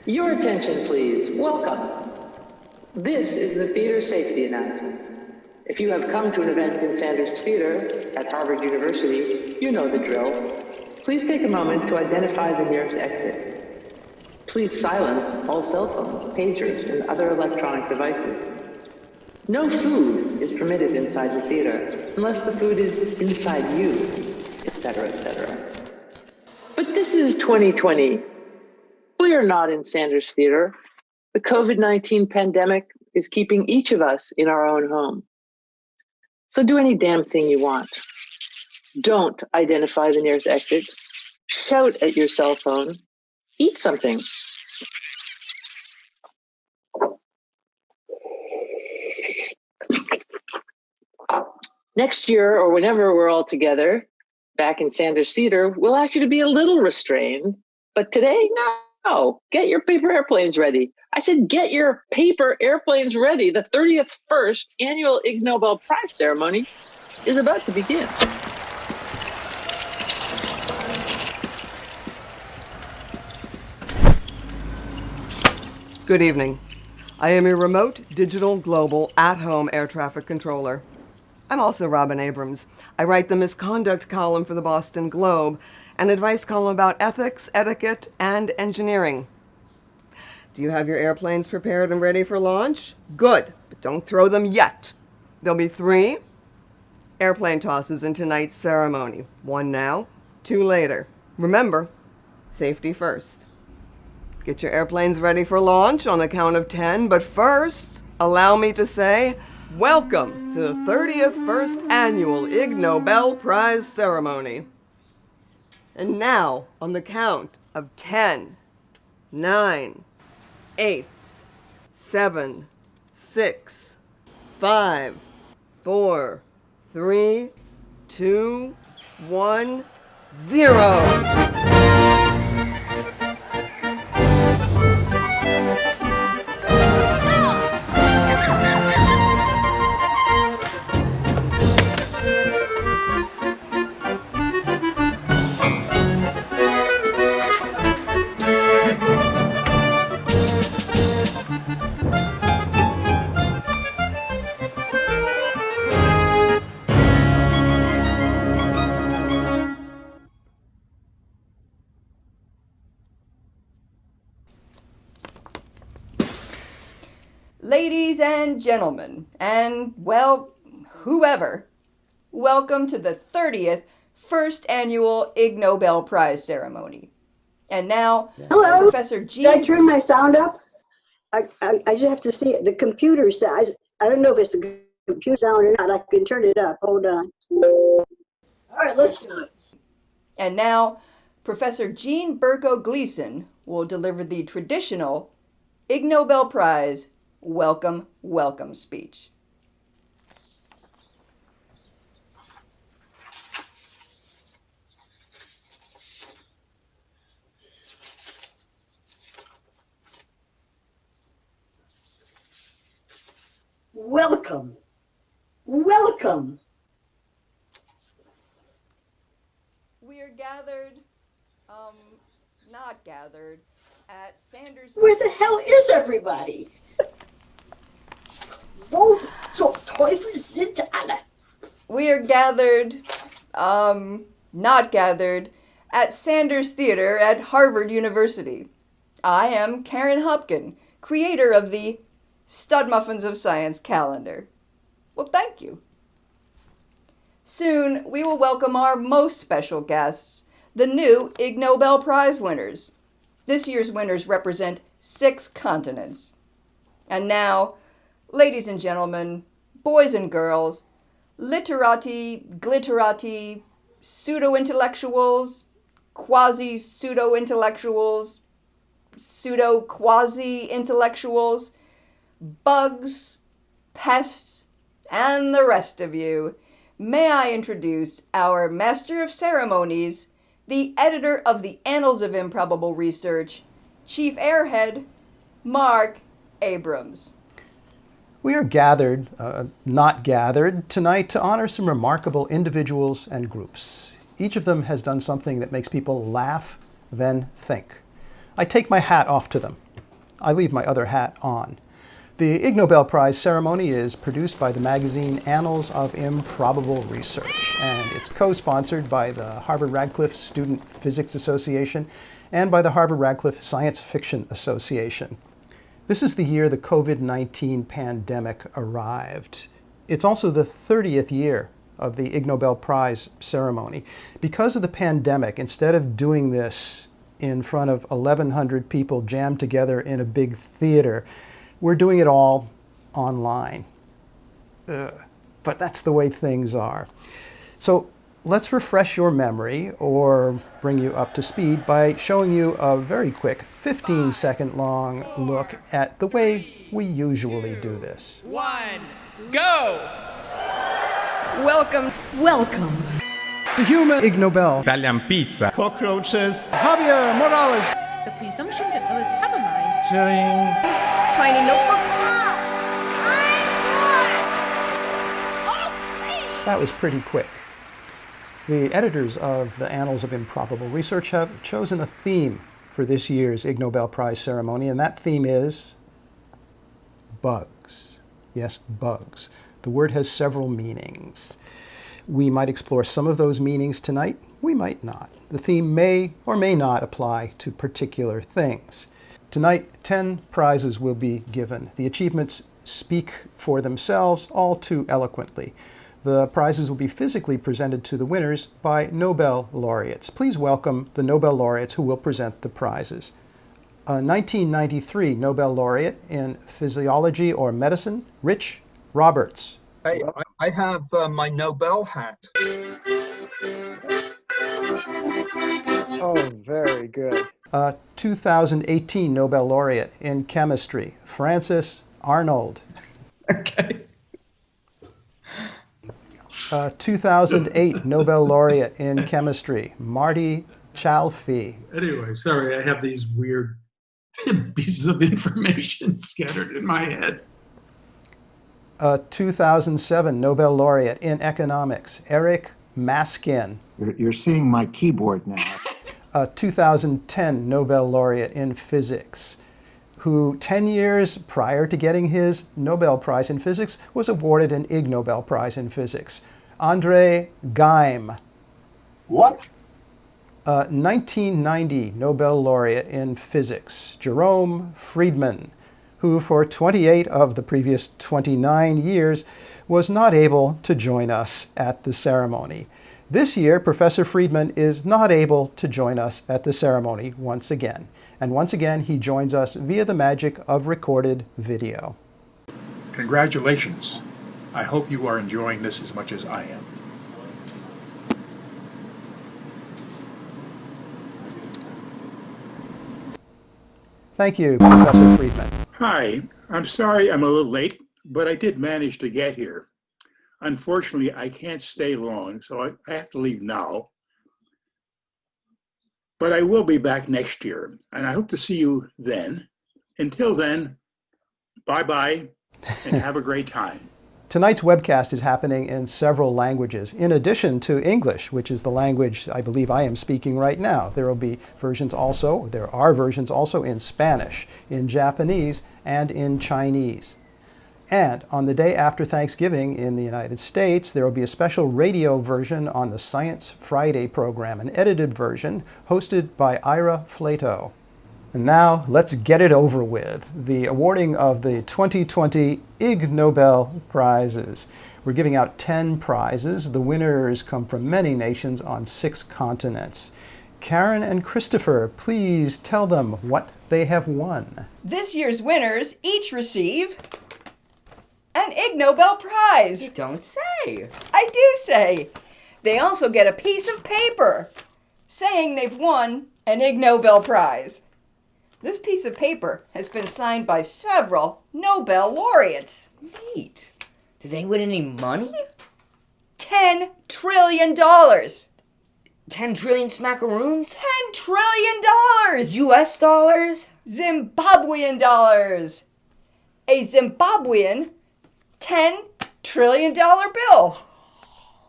Your attention, please. Welcome. This is the theater safety announcement. If you have come to an event in Sanders Theater at Harvard University, you know the drill. Please take a moment to identify the nearest exit. Please silence all cell phones, pagers, and other electronic devices. No food is permitted inside the theater unless the food is inside you, etc., etc. But this is 2020. We are not in Sanders Theater. The COVID-19 pandemic is keeping each of us in our own home. So do any damn thing you want. Don't identify the nearest exit. Shout at your cell phone. Eat something. Next year, or whenever we're all together, back in Sanders Theater, we'll ask you to be a little restrained. But today, no. Get your paper airplanes ready. I said, get your paper airplanes ready. The 31st annual Ig Nobel Prize ceremony is about to begin. Good evening. I am your remote, digital, global, at-home air traffic controller. I'm also Robin Abrams. I write the misconduct column for the Boston Globe, an advice column about ethics, etiquette, and engineering. Do you have your airplanes prepared and ready for launch? Good, but don't throw them yet. There'll be 3 airplane tosses in tonight's ceremony. 1 now, 2 later. Remember, safety first. Get your airplanes ready for launch on the count of 10, but first, allow me to say, welcome to the 31st annual Ig Nobel Prize ceremony. And now, on the count of 10, 9, 8, 7, 6, 5, 4, 3, 2, 1, 0. Ladies and gentlemen, and, well, whoever, welcome to the 30th First Annual Ig Nobel Prize Ceremony. And now, Hello. Professor G. Did I turn my sound up? I just have to see it. The computer says, I don't know if it's the computer sound or not. I can turn it up. Hold on. All right, let's do it. And now, Professor Jean Berko Gleason will deliver the traditional Ig Nobel Prize Welcome, Welcome speech. Welcome. Welcome. We are gathered, not gathered, at Sanders... Where the hell is everybody? Wo zum Teufel sind alle? We are gathered, not gathered, at Sanders Theater at Harvard University. I am Karen Hopkin, creator of the Stud Muffins of Science calendar. Well, thank you. Soon, we will welcome our most special guests, the new Ig Nobel Prize winners. This year's winners represent 6 continents. And now, ladies and gentlemen, boys and girls, literati, glitterati, pseudo-intellectuals, quasi-pseudo-intellectuals, pseudo-quasi-intellectuals, bugs, pests, and the rest of you, may I introduce our Master of Ceremonies, the editor of the Annals of Improbable Research, Chief Airhead, Mark Abrams. We are gathered, not gathered, tonight to honor some remarkable individuals and groups. Each of them has done something that makes people laugh, then think. I take my hat off to them. I leave my other hat on. The Ig Nobel Prize ceremony is produced by the magazine Annals of Improbable Research, and it's co-sponsored by the Harvard-Radcliffe Student Physics Association and by the Harvard-Radcliffe Science Fiction Association. This is the year the COVID-19 pandemic arrived. It's also the 30th year of the Ig Nobel Prize ceremony. Because of the pandemic, instead of doing this in front of 1,100 people jammed together in a big theater, we're doing it all online. But that's the way things are. So let's refresh your memory or bring you up to speed by showing you a very quick 15-second long look at the way we usually do this. 1, go! Welcome. The human Ig Nobel. Italian pizza. Cockroaches. Javier Morales. The presumption that others have a mind. Tiny notebooks. That was pretty quick. The editors of the Annals of Improbable Research have chosen a theme for this year's Ig Nobel Prize ceremony, and that theme is bugs. Yes, bugs. The word has several meanings. We might explore some of those meanings tonight. We might not. The theme may or may not apply to particular things. Tonight, 10 prizes will be given. The achievements speak for themselves all too eloquently. The prizes will be physically presented to the winners by Nobel laureates. Please welcome the Nobel laureates who will present the prizes. A 1993 Nobel laureate in physiology or medicine, Rich Roberts. Hey, I have my Nobel hat. Oh, very good. A 2018 Nobel laureate in chemistry, Francis Arnold. Okay. A 2008 Nobel laureate in chemistry, Marty Chalfie. Anyway, sorry, I have these weird pieces of information scattered in my head. A 2007 Nobel laureate in economics, Eric Maskin. You're seeing my keyboard now. A 2010 Nobel laureate in physics, who 10 years prior to getting his Nobel Prize in physics was awarded an Ig Nobel Prize in physics, Andre Geim. What? A 1990 Nobel laureate in physics, Jerome Friedman, who for 28 of the previous 29 years was not able to join us at the ceremony. This year, Professor Friedman is not able to join us at the ceremony once again. And once again, he joins us via the magic of recorded video. Congratulations. I hope you are enjoying this as much as I am. Thank you, Professor Friedman. Hi, I'm sorry I'm a little late, but I did manage to get here. Unfortunately, I can't stay long, so I have to leave now. But I will be back next year, and I hope to see you then. Until then, bye-bye, and have a great time. Tonight's webcast is happening in several languages, in addition to English, which is the language I believe I am speaking right now. There are versions also in Spanish, in Japanese, and in Chinese. And on the day after Thanksgiving in the United States, there will be a special radio version on the Science Friday program, an edited version hosted by Ira Flato. And now, let's get it over with, the awarding of the 2020 Ig Nobel Prizes. We're giving out 10 prizes. The winners come from many nations on 6 continents. Karen and Christopher, please tell them what they have won. This year's winners each receive an Ig Nobel Prize. You don't say. I do say. They also get a piece of paper saying they've won an Ig Nobel Prize. This piece of paper has been signed by several Nobel laureates. Neat. Did they win any money? $10 trillion. 10 trillion smackaroons? $10 trillion. US dollars? Zimbabwean dollars. A Zimbabwean $10 trillion bill.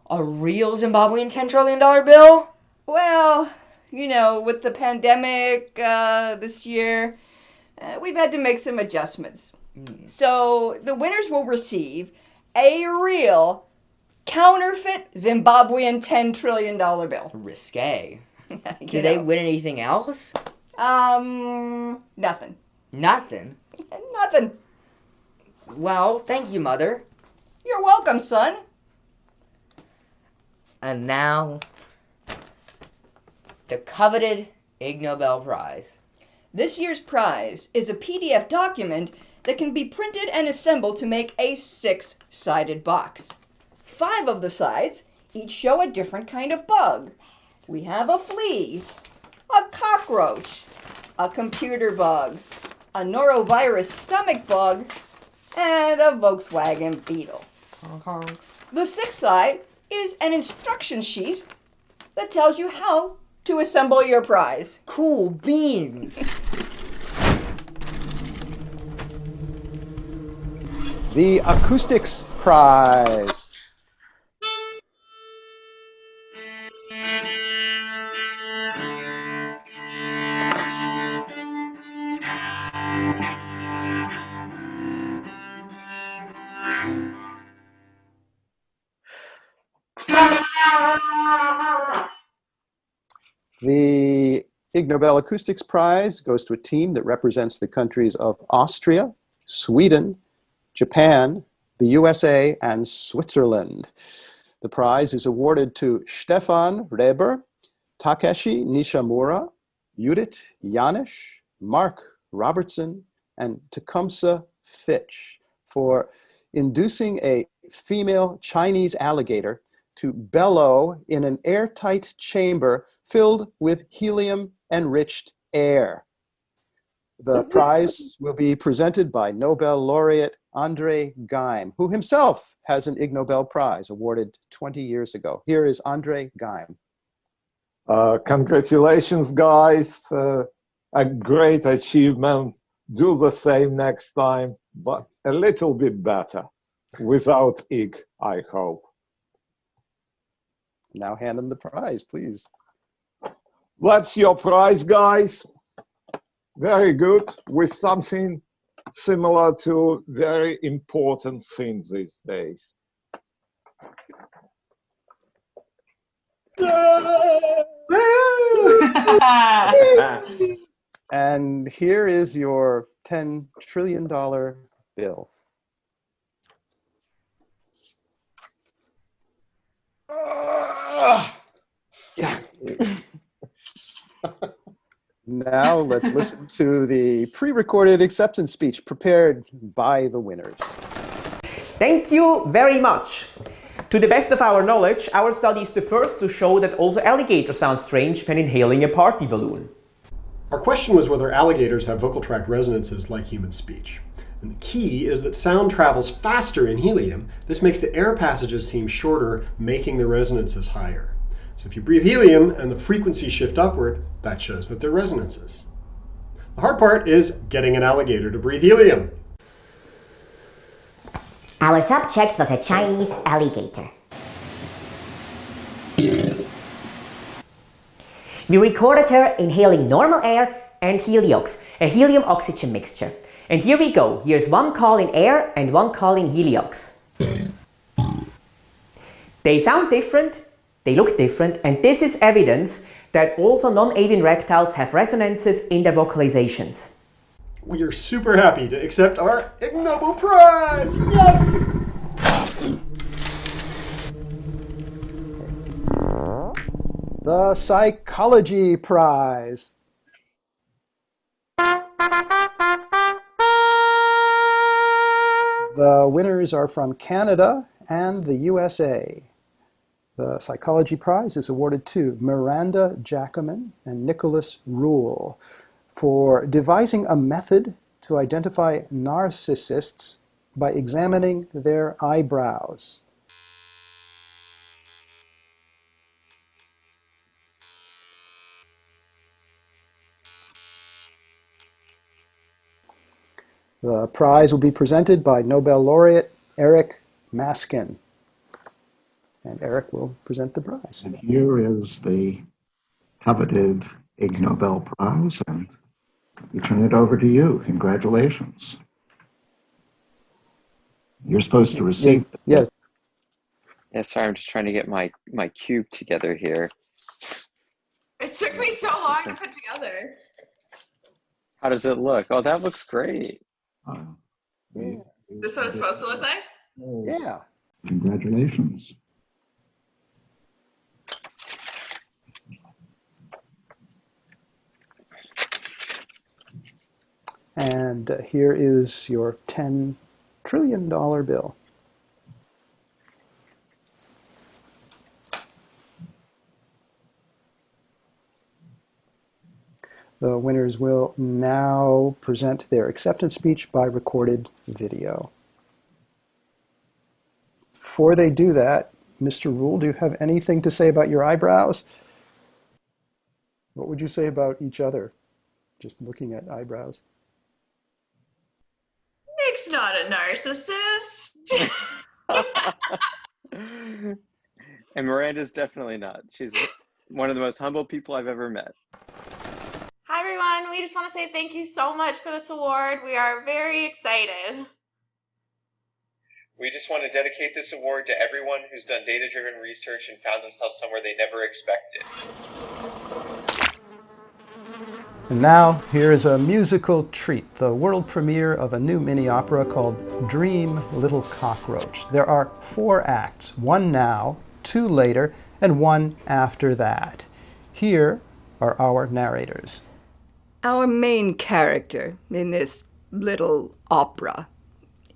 A real Zimbabwean $10 trillion bill? Well, you know, with the pandemic this year, We've had to make some adjustments. So the winners will receive a real counterfeit Zimbabwean $10 trillion bill. Risque. Do they win anything else? Nothing. Nothing? Nothing. Well, thank you, Mother. You're welcome, son. And now, the coveted Ig Nobel Prize. This year's prize is a PDF document that can be printed and assembled to make a 6-sided box. 5 of the sides each show a different kind of bug. We have a flea, a cockroach, a computer bug, a norovirus stomach bug, and a Volkswagen Beetle. The 6th side is an instruction sheet that tells you how to assemble your prize. Cool beans. The Acoustics Prize. The Ig Nobel Acoustics Prize goes to a team that represents the countries of Austria, Sweden, Japan, the USA, and Switzerland. The prize is awarded to Stefan Reber, Takeshi Nishimura, Judith Janisch, Mark Robertson, and Tecumseh Fitch for inducing a female Chinese alligator to bellow in an airtight chamber filled with helium-enriched air. The prize will be presented by Nobel laureate Andre Geim, who himself has an Ig Nobel Prize awarded 20 years ago. Here is Andre Geim. Congratulations, guys. A great achievement. Do the same next time, but a little bit better. Without Ig, I hope. Now hand him the prize, please. That's your prize, guys. Very good. With something similar to very important things these days. And here is your $10 trillion bill. Now let's listen to the pre-recorded acceptance speech prepared by the winners. Thank you very much. To the best of our knowledge, our study is the first to show that also alligators sound strange when inhaling a party balloon. Our question was whether alligators have vocal tract resonances like human speech. And the key is that sound travels faster in helium. This makes the air passages seem shorter, making the resonances higher. So if you breathe helium and the frequencies shift upward, that shows that they're resonances. The hard part is getting an alligator to breathe helium. Our subject was a Chinese alligator. We recorded her inhaling normal air and heliox, a helium-oxygen mixture. And here we go. Here's one call in air and one call in heliox. They sound different, they look different, and this is evidence that also non-avian reptiles have resonances in their vocalizations. We are super happy to accept our Ig Nobel Prize! Yes! The Psychology Prize. The winners are from Canada and the USA. The Psychology Prize is awarded to Miranda Jacquemin and Nicholas Rule for devising a method to identify narcissists by examining their eyebrows. The prize will be presented by Nobel laureate Eric Maskin. And Eric will present the prize. And here is the coveted Ig Nobel Prize, and We turn it over to you. Congratulations. You're supposed to receive it. Yes. Yeah, sorry, I'm just trying to get my cube together here. It took me so long to put together. How does it look? Oh, that looks great. This what it's supposed to look like? Yeah. Congratulations. And here is your $10 trillion bill. The winners will now present their acceptance speech by recorded video. Before they do that, Mr. Rule, do you have anything to say about your eyebrows? What would you say about each other, just looking at eyebrows? Nick's not a narcissist. And Miranda's definitely not. She's one of the most humble people I've ever met. Hi everyone, we just want to say thank you so much for this award. We are very excited. We just want to dedicate this award to everyone who's done data-driven research and found themselves somewhere they never expected. And now, here is a musical treat, the world premiere of a new mini-opera called Dream, Little Cockroach. There are 4 acts, 1 now, 2 later, and 1 after that. Here are our narrators. Our main character in this little opera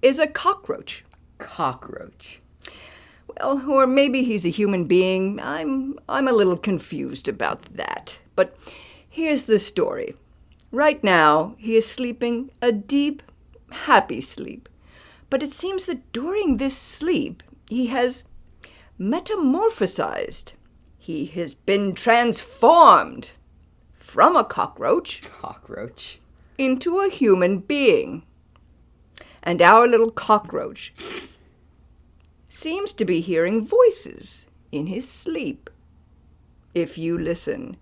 is a cockroach. Cockroach. Well, or maybe he's a human being. I'm a little confused about that. But here's the story. Right now, he is sleeping a deep, happy sleep. But it seems that during this sleep, he has metamorphosized. He has been transformed from a cockroach into a human being. And our little cockroach seems to be hearing voices in his sleep. If you listen,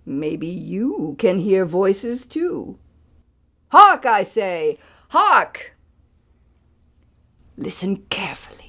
maybe you can hear voices too. Hark, I say! Hark! Listen carefully.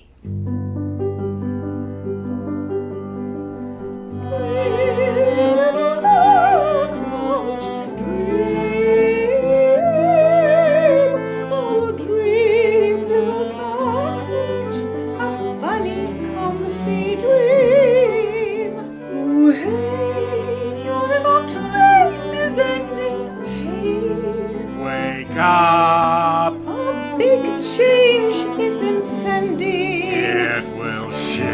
Up. A big change is impending. It will shake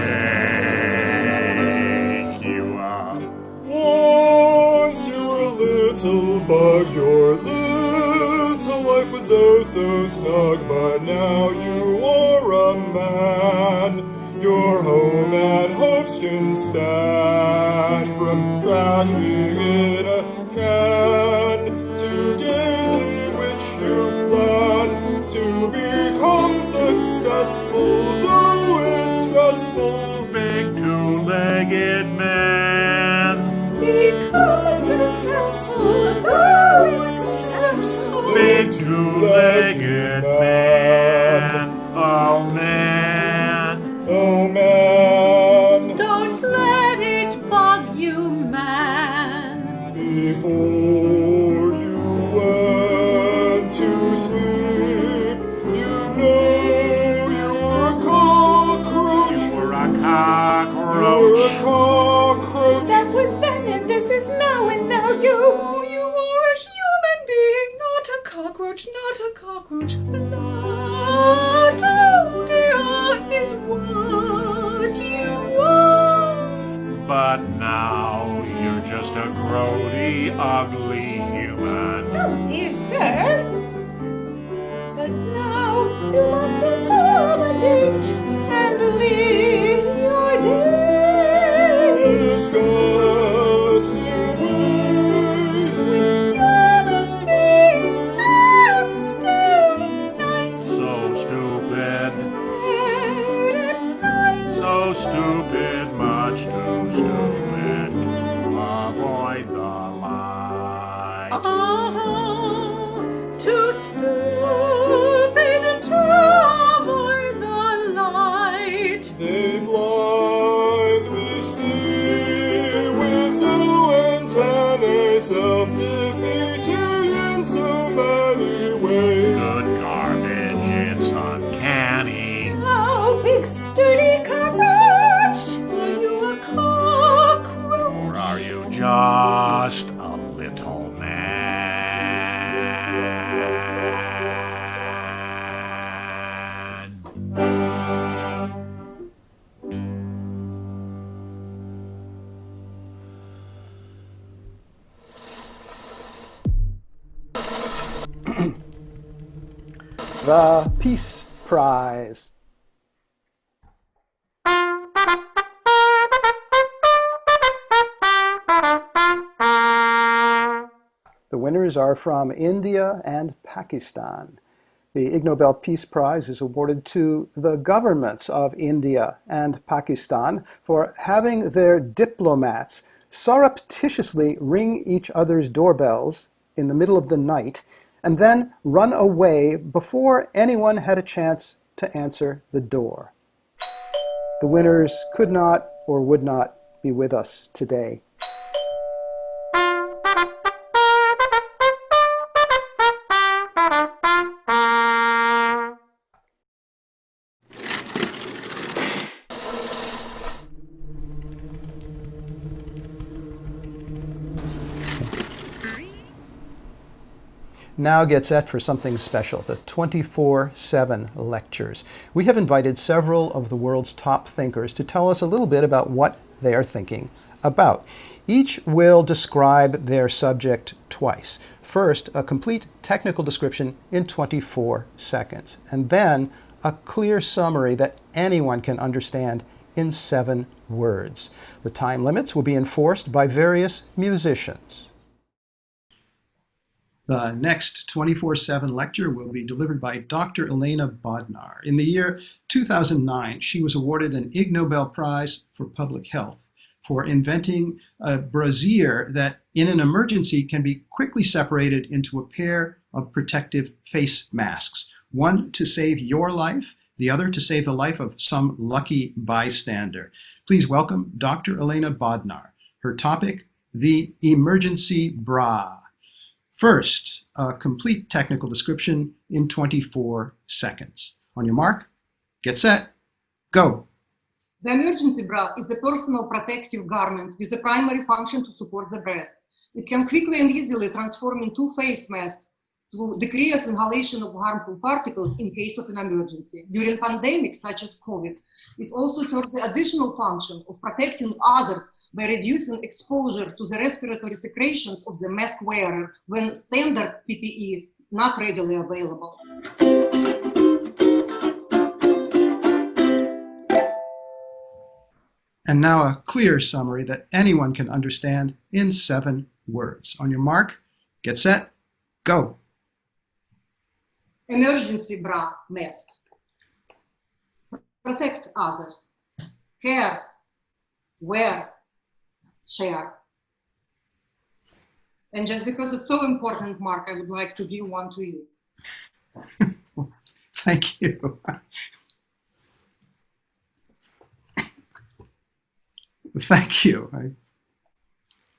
you up. Once you were a little bug, your little life was oh so snug, but now you are a man. Your home and hopes can stand from crashing in a can to days in which you plan to become successful, though it's stressful. Big two-legged man. Become successful, though it's stressful. Big two-legged man. Oh man. Oh man. Don't let it bug you, man. Before you went to sleep, you know you were a cockroach. You were a cockroach. You were a cockroach. That was then and this is now, and now you are a human being, not a cockroach, not a cockroach. Blood, oh dear, is what you are. But now you're just a grody, ugly human. Oh dear sir. But now you must accommodate and live your days. Disgusting ways. With human beings they'll stare at night. So stupid. Stare at night. So stupid, much too stupid to avoid the light. Ah, The Peace Prize. The winners are from India and Pakistan. The Ig Nobel Peace Prize is awarded to the governments of India and Pakistan for having their diplomats surreptitiously ring each other's doorbells in the middle of the night and then run away before anyone had a chance to answer the door. The winners could not or would not be with us today. Now get set for something special, the 24/7 lectures. We have invited several of the world's top thinkers to tell us a little bit about what they are thinking about. Each will describe their subject twice. First, a complete technical description in 24 seconds, and then a clear summary that anyone can understand in 7 words. The time limits will be enforced by various musicians. The next 24/7 lecture will be delivered by Dr. Elena Bodnar. In the year 2009, she was awarded an Ig Nobel Prize for Public Health for inventing a brassiere that, in an emergency, can be quickly separated into a pair of protective face masks, one to save your life, the other to save the life of some lucky bystander. Please welcome Dr. Elena Bodnar. Her topic, the emergency bra. First, a complete technical description in 24 seconds. On your mark, get set, go. The emergency bra is a personal protective garment with a primary function to support the breast. It can quickly and easily transform into face masks to decrease inhalation of harmful particles in case of an emergency. During pandemics such as COVID, it also serves the additional function of protecting others by reducing exposure to the respiratory secretions of the mask wearer when standard PPE not readily available. And now a clear summary that anyone can understand in 7 words. On your mark, get set, go. Emergency bra masks. Protect others. Care, wear, share. And just because it's so important, Mark, I would like to give one to you. Thank you. Thank you.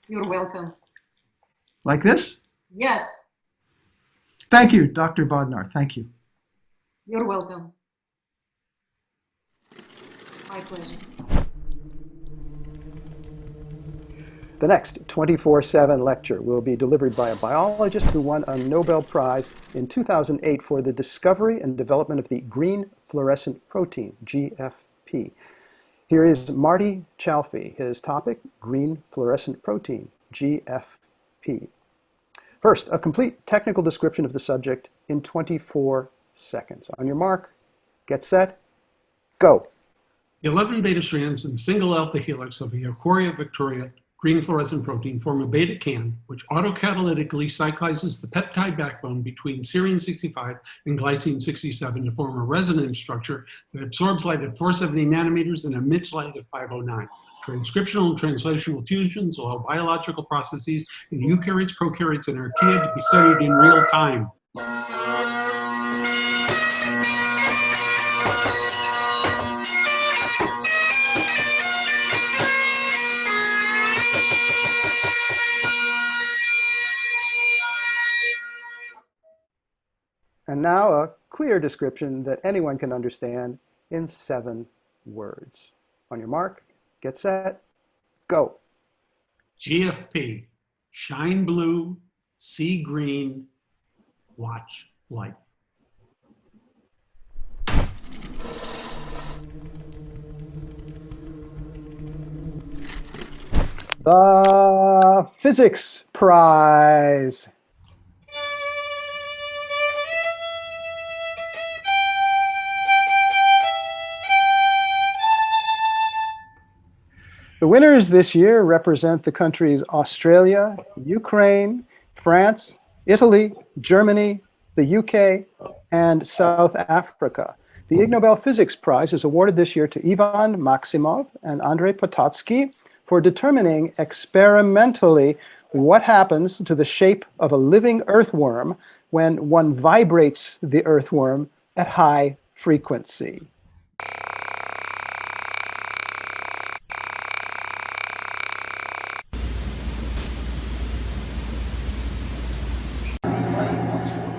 You're welcome. Like this? Yes, Thank you, Dr. Bodnar. Thank you. you're welcome. My pleasure. The next 24/7 lecture will be delivered by a biologist who won a Nobel Prize in 2008 for the discovery and development of the green fluorescent protein, GFP. Here is Marty Chalfie. His topic, green fluorescent protein, GFP. First, a complete technical description of the subject in 24 seconds. On your mark, get set, go. The 11 beta strands and single alpha helix of the Euchoria victoria green fluorescent protein form a beta can, which autocatalytically cyclizes the peptide backbone between serine 65 and glycine 67 to form a resonance structure that absorbs light at 470 nanometers and emits light at 509. Transcriptional and translational fusions allow biological processes in eukaryotes, prokaryotes, and archaea to be studied in real time. And now a clear description that anyone can understand in 7 words. On your mark, get set, go. GFP, shine blue, see green, watch light. The Physics Prize. The winners this year represent the countries Australia, Ukraine, France, Italy, Germany, the UK, and South Africa. The Ig Nobel Physics Prize is awarded this year to Ivan Maximov and Andrei Pototsky for determining experimentally what happens to the shape of a living earthworm when one vibrates the earthworm at high frequency.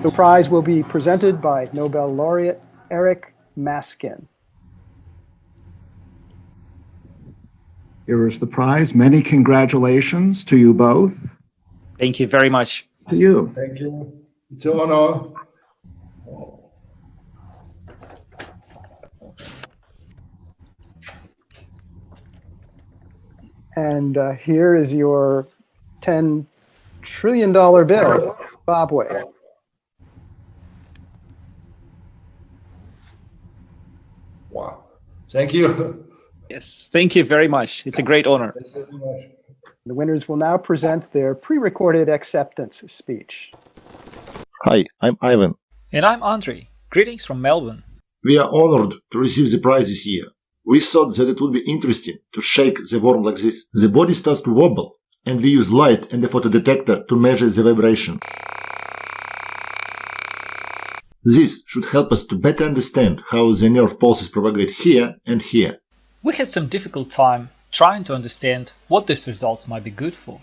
The prize will be presented by Nobel laureate Eric Maskin. Here is the prize. Many congratulations to you both. Thank you very much. To you. Thank you. It's an honor. And here is your $10 trillion bill, Zimbabwe. Wow. Thank you. Yes, thank you very much. It's a great honor. Thank you very much. The winners will now present their pre-recorded acceptance speech. Hi, I'm Ivan. And I'm Andre. Greetings from Melbourne. We are honored to receive the prize this year. We thought that it would be interesting to shake the worm like this. The body starts to wobble, and we use light and a photodetector to measure the vibration. This should help us to better understand how the nerve pulses propagate here and here. We had some difficult time trying to understand what these results might be good for.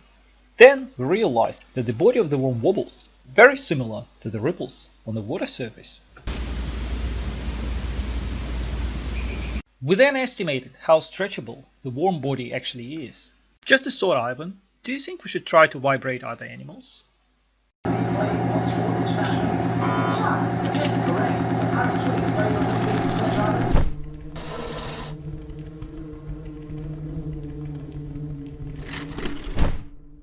Then we realized that the body of the worm wobbles, very similar to the ripples on the water surface. We then estimated how stretchable the worm body actually is. Just a thought, Ivan, do you think we should try to vibrate other animals?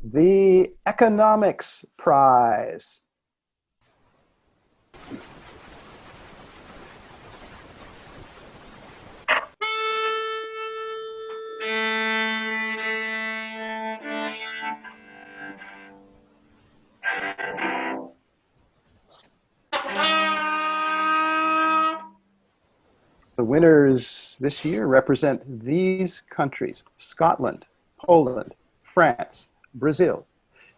The Economics Prize. The winners this year represent these countries: Scotland, Poland, France, Brazil,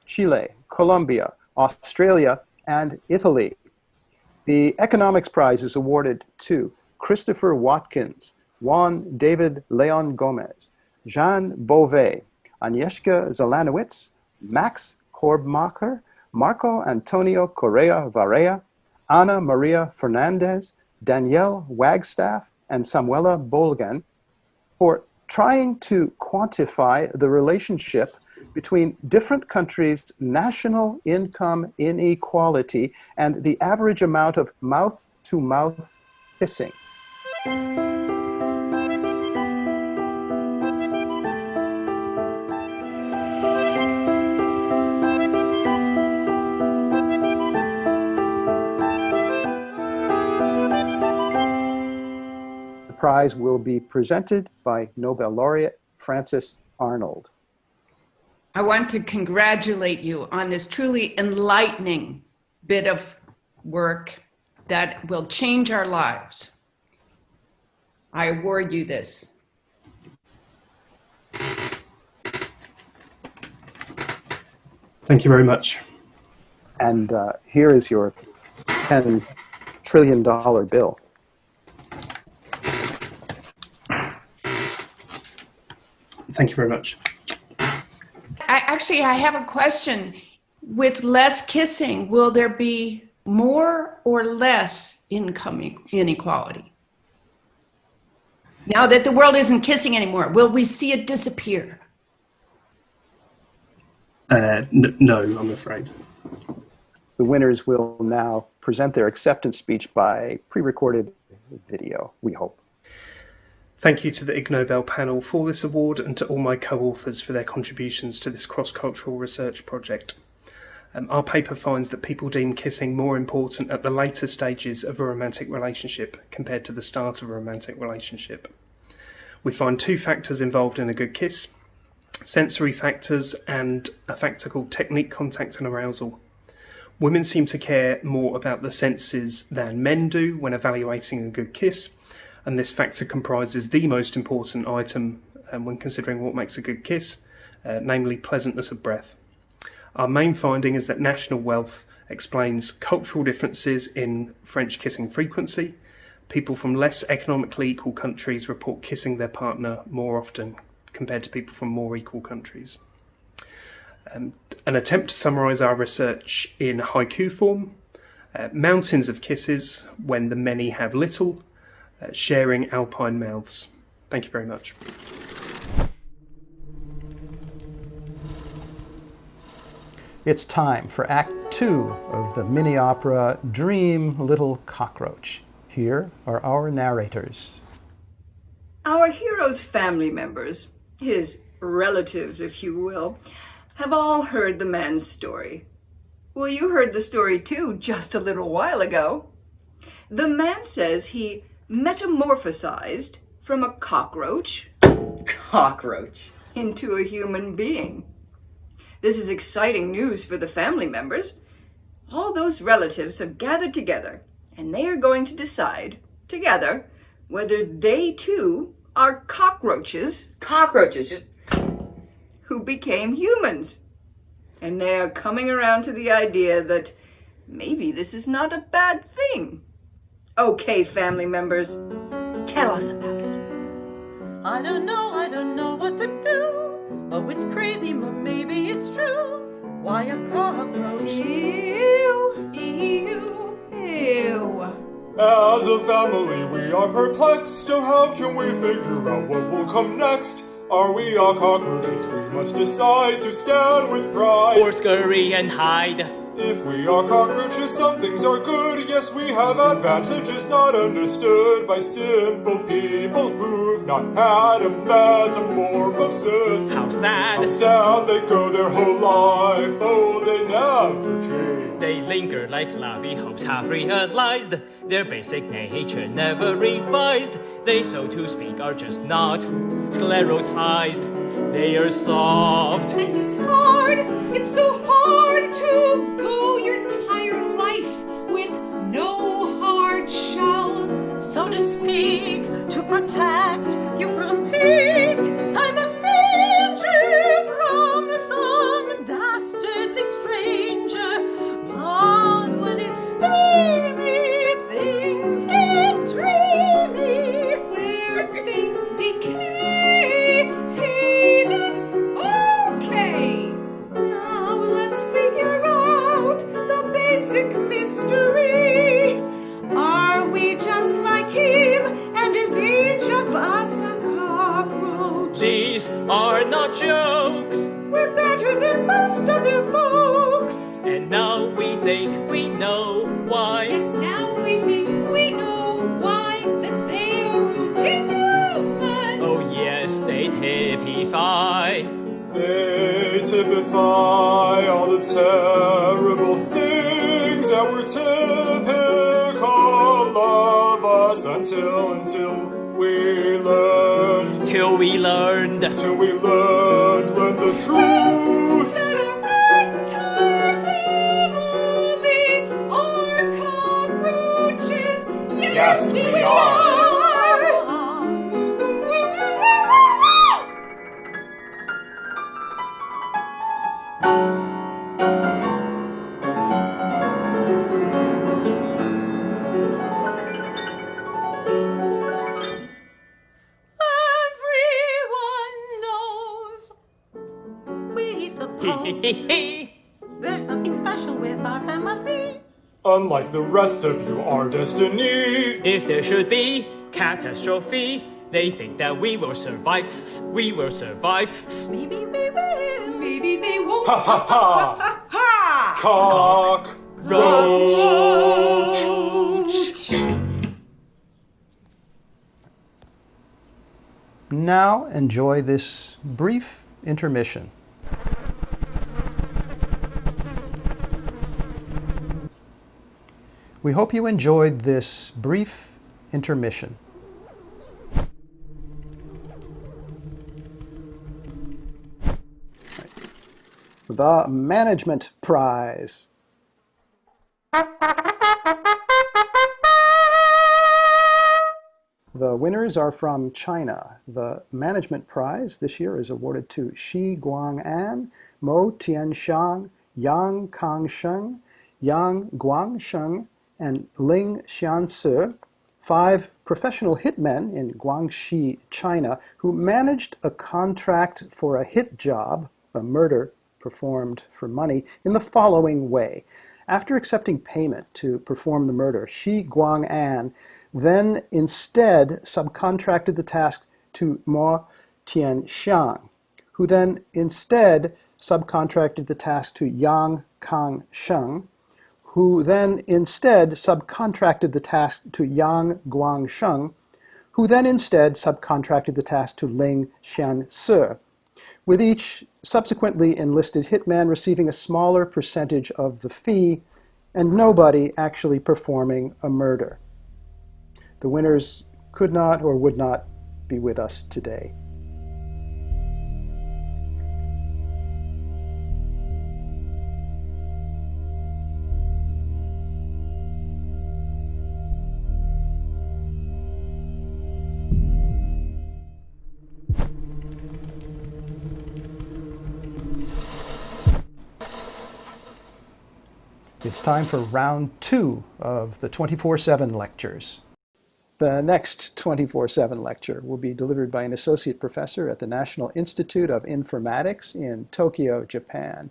Chile, Colombia, Australia, and Italy. The Economics Prize is awarded to Christopher Watkins, Juan David Leon Gomez, Jean Beauvais, Agnieszka Zelanowicz, Max Korbmacher, Marco Antonio Correa Varela, Ana Maria Fernandez, Danielle Wagstaff, and Samuela Bolgan for trying to quantify the relationship between different countries' national income inequality and the average amount of mouth-to-mouth kissing. The prize will be presented by Nobel laureate Frances Arnold. I want to congratulate you on this truly enlightening bit of work that will change our lives. I award you this. Thank you very much. And here is your $10 trillion bill. Thank you very much. I have a question. With less kissing, will there be more or less income inequality? Now that the world isn't kissing anymore, will we see it disappear? No, I'm afraid. The winners will now present their acceptance speech by pre-recorded video, we hope. Thank you to the Ig Nobel panel for this award and to all my co-authors for their contributions to this cross-cultural research project. Our paper finds that people deem kissing more important at the later stages of a romantic relationship compared to the start of a romantic relationship. We find two factors involved in a good kiss: sensory factors, and a factor called technique, contact and arousal. Women seem to care more about the senses than men do when evaluating a good kiss, and this factor comprises the most important item when considering what makes a good kiss, namely pleasantness of breath. Our main finding is that national wealth explains cultural differences in French kissing frequency. People from less economically equal countries report kissing their partner more often compared to people from more equal countries. An attempt to summarise our research in haiku form: mountains of kisses when the many have little, sharing alpine mouths. Thank you very much. It's time for Act 2 of the mini-opera Dream Little Cockroach. Here are our narrators. Our hero's family members, his relatives if you will, have all heard the man's story. Well, you heard the story too just a little while ago. The man says he metamorphosized from a cockroach into a human being. This is exciting news for the family members. All those relatives have gathered together, and they are going to decide together whether they too are cockroaches who became humans. And they are coming around to the idea that maybe this is not a bad thing. Okay, family members, tell us about it. I don't know what to do. Oh, it's crazy, but maybe it's true. Why a cockroach? Ew, ew, ew. As a family, we are perplexed. So how can we figure out what will come next? Are we all cockroaches? We must decide to stand with pride. Or scurry and hide. If we are cockroaches, some things are good. Yes, we have advantages not understood by simple people who've not had a metamorphosis. How sad. How sad they go their whole life. Oh, they never change. They linger like lovely hopes half realized. Their basic nature never revised. They, so to speak, are just not sclerotized. They are soft. And it's hard, it's so hard to go your entire life with no hard shell, so to speak, to protect you from peak time of danger from some dastardly stranger. But when it's steamy, things get dreamy, where things decay. Hey, that's okay. Now let's figure out the basic mystery. Are we just like him, and is each of us a cockroach? These are not jokes. We're better than most other folks. And now we think we know why. Yes, now we think we know why, that they are human. Oh yes, they typify. They typify all the terrible things that were typical of us until we learned. Till we learned the truth. That our entire family are cockroaches. Yes, we are. There's something special with our family. Unlike the rest of you, our destiny. If there should be catastrophe, they think that we will survive. We will survive. Maybe we will. Maybe they won't. Ha ha ha! Ha! Cockroach. Now enjoy this brief intermission. We hope you enjoyed this brief intermission. the Management Prize. The winners are from China. The Management Prize this year is awarded to Shi Guang'an, Mo Tianxiang, Yang Kangsheng, Yang Guangsheng, and Ling Xiansi, 5 professional hitmen in Guangxi, China, who managed a contract for a hit job, a murder performed for money, in the following way. After accepting payment to perform the murder, Shi Guang'an then instead subcontracted the task to Mo Tianxiang, who then instead subcontracted the task to Yang Kangsheng, who then instead subcontracted the task to Yang Guangsheng, who then instead subcontracted the task to Ling Xiansi, with each subsequently enlisted hitman receiving a smaller percentage of the fee and nobody actually performing a murder. The winners could not or would not be with us today. It's time for round 2 of the 24/7 lectures. The next 24/7 lecture will be delivered by an associate professor at the National Institute of Informatics in Tokyo, Japan.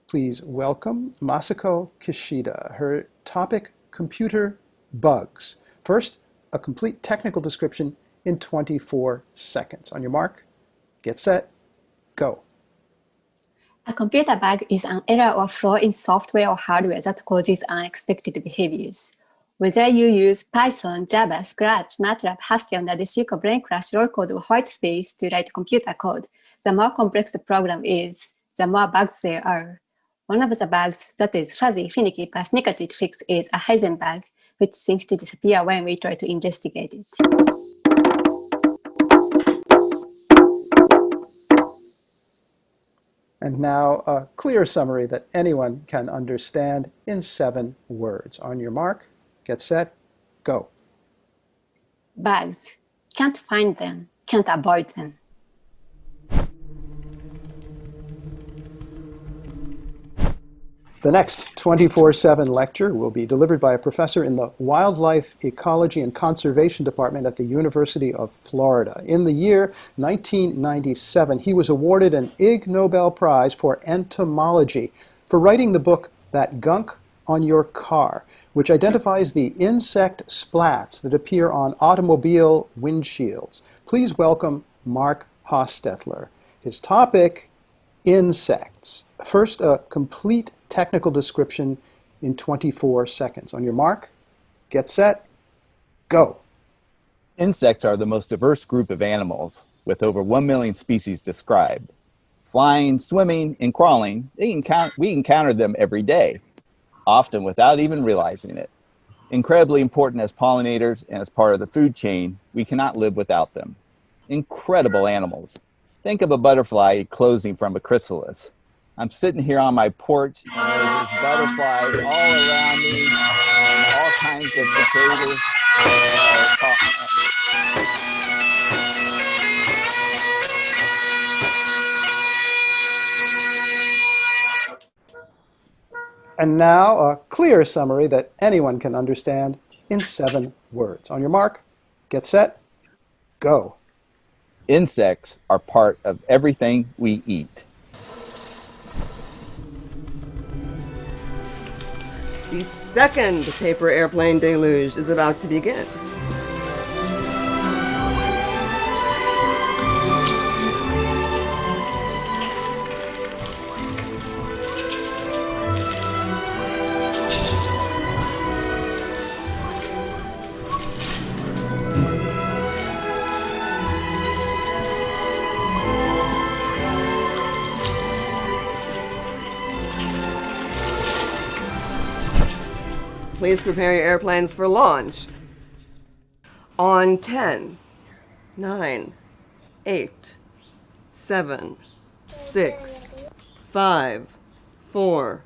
Please welcome Masako Kishida. Her topic, computer bugs. First, a complete technical description in 24 seconds. On your mark, get set, go. A computer bug is an error or flaw in software or hardware that causes unexpected behaviors. Whether you use Python, Java, Scratch, MATLAB, Haskell, Nadeshiko, Brain Crash, roll code, or white space to write computer code, the more complex the program is, the more bugs there are. One of the bugs that is fuzzy, finicky, persnickety to fix is a Heisenberg bug, which seems to disappear when we try to investigate it. And now a clear summary that anyone can understand in 7 words. On your mark, get set, go. Bugs. Can't find them, can't avoid them. The next 24/7 lecture will be delivered by a professor in the Wildlife Ecology and Conservation Department at the University of Florida. In the year 1997, he was awarded an Ig Nobel Prize for entomology for writing the book That Gunk on Your Car, which identifies the insect splats that appear on automobile windshields. Please welcome Mark Hostetler. His topic, insects. First, a complete technical description in 24 seconds. On your mark, get set, go. Insects are the most diverse group of animals, with over 1 million species described. Flying, swimming, and crawling, we encounter them every day, often without even realizing it. Incredibly important as pollinators and as part of the food chain, we cannot live without them. Incredible animals. Think of a butterfly closing from a chrysalis. I'm sitting here on my porch, and there's butterflies all around me, and all kinds of cicadas. And now a clear summary that anyone can understand in 7 words. On your mark, get set, go. Insects are part of everything we eat. The second paper airplane deluge is about to begin. Please prepare your airplanes for launch. On 10, 9, 8, 7, 6, 5, 4,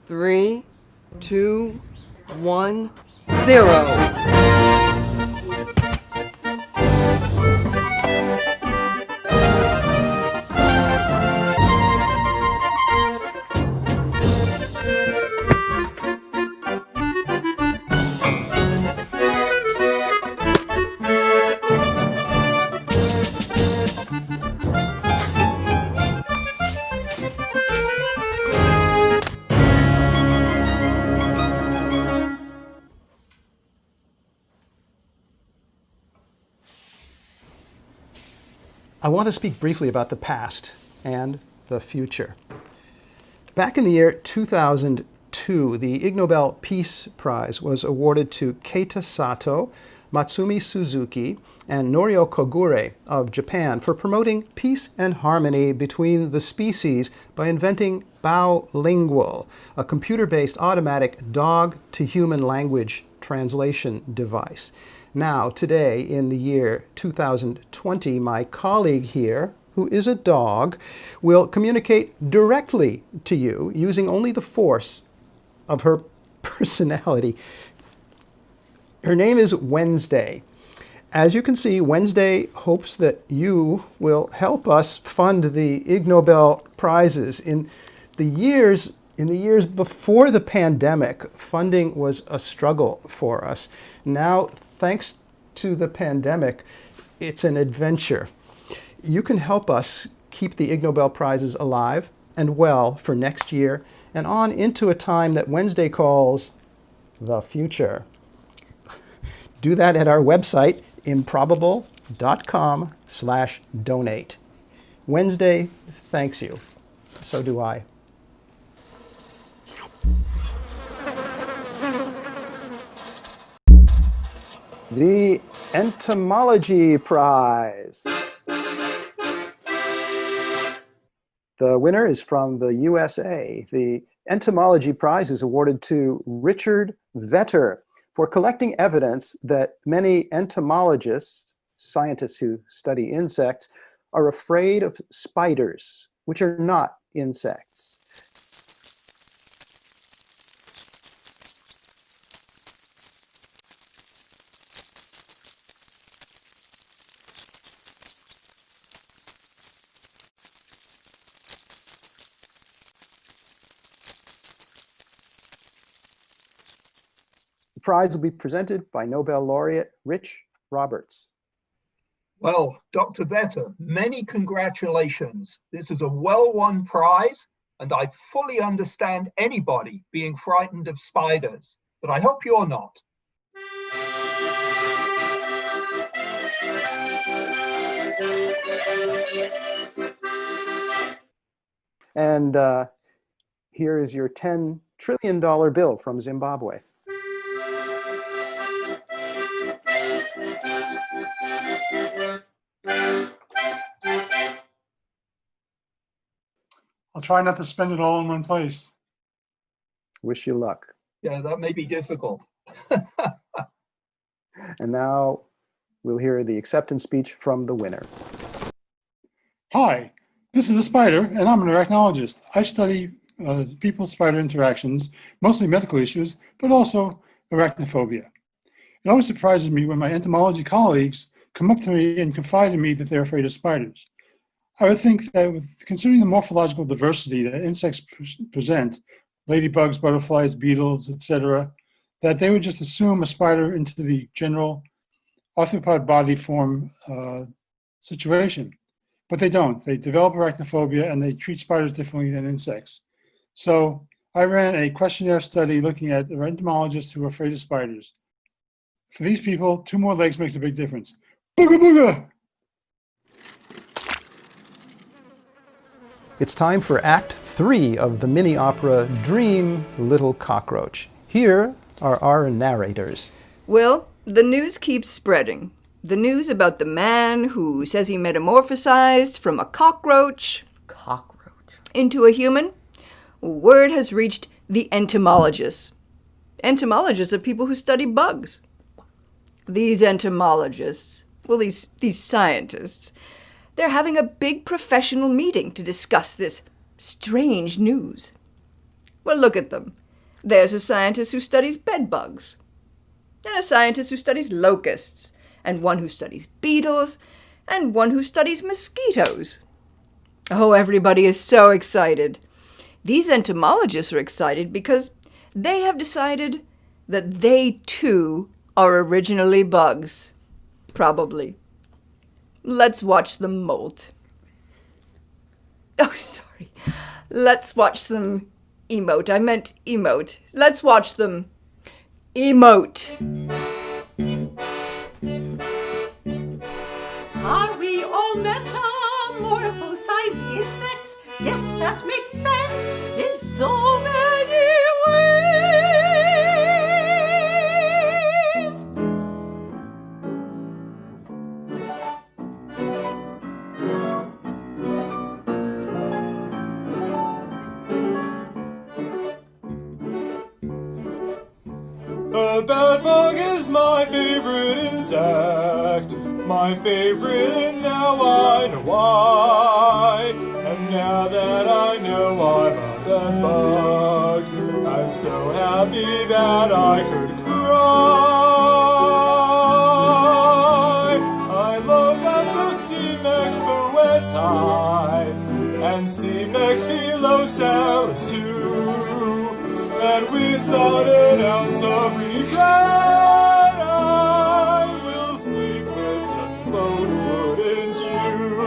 3, 2, 1, 0. I want to speak briefly about the past and the future. Back in the year 2002, the Ig Nobel Peace Prize was awarded to Keita Sato, Matsumi Suzuki, and Norio Kogure of Japan for promoting peace and harmony between the species by inventing Baolingual, a computer-based automatic dog-to-human language translation device. Now, today, in the year 2020, my colleague here, who is a dog, will communicate directly to you using only the force of her personality. Her name is Wednesday. As you can see, Wednesday hopes that you will help us fund the Ig Nobel Prizes. In the years before the pandemic, funding was a struggle for us. Now, thanks to the pandemic, it's an adventure. You can help us keep the Ig Nobel Prizes alive and well for next year and on into a time that Wednesday calls the future. Do that at our website, improbable.com/donate. Wednesday thanks you. So do I. The Entomology Prize. The winner is from the USA. The Entomology Prize is awarded to Richard Vetter for collecting evidence that many entomologists, scientists who study insects, are afraid of spiders, which are not insects. The prize will be presented by Nobel laureate Rich Roberts. Well, Dr. Vetter, many congratulations. This is a well-won prize, and I fully understand anybody being frightened of spiders, but I hope you're not. And here is your $10 trillion bill from Zimbabwe. I'll try not to spend it all in one place. Wish you luck. Yeah, that may be difficult. And now we'll hear the acceptance speech from the winner. Hi, this is a spider, and I'm an arachnologist. I study people-spider interactions, mostly medical issues, but also arachnophobia. It always surprises me when my entomology colleagues come up to me and confide in me that they're afraid of spiders. I would think that considering the morphological diversity that insects present, ladybugs, butterflies, beetles, etc., that they would just assume a spider into the general arthropod body form situation. But they don't. They develop arachnophobia and they treat spiders differently than insects. So I ran a questionnaire study looking at entomologists who are afraid of spiders. For these people, 2 more legs makes a big difference. Booga booga! It's time for Act 3 of the mini opera Dream, Little Cockroach. Here are our narrators. Well, the news keeps spreading. The news about the man who says he metamorphosized from a cockroach into a human. Word has reached the entomologists. Entomologists are people who study bugs. These entomologists, well, these scientists, they're having a big professional meeting to discuss this strange news. Well, look at them. There's a scientist who studies bedbugs, and a scientist who studies locusts, and one who studies beetles, and one who studies mosquitoes. Oh, everybody is so excited. These entomologists are excited because they have decided that they too are originally bugs. Probably. Let's watch them molt. Oh, sorry. Let's watch them emote. I meant emote. Let's watch them emote. Are we all metamorphosized insects? Yes, that makes sense in so many ways. A bedbug is my favorite insect. My favorite, and now I know why. And now that I know I'm a bedbug, I'm so happy that I could cry. I love Leptocimex poetae and Cimex philocelis too. And without an ounce of regret, I will sleep with them both, wouldn't you?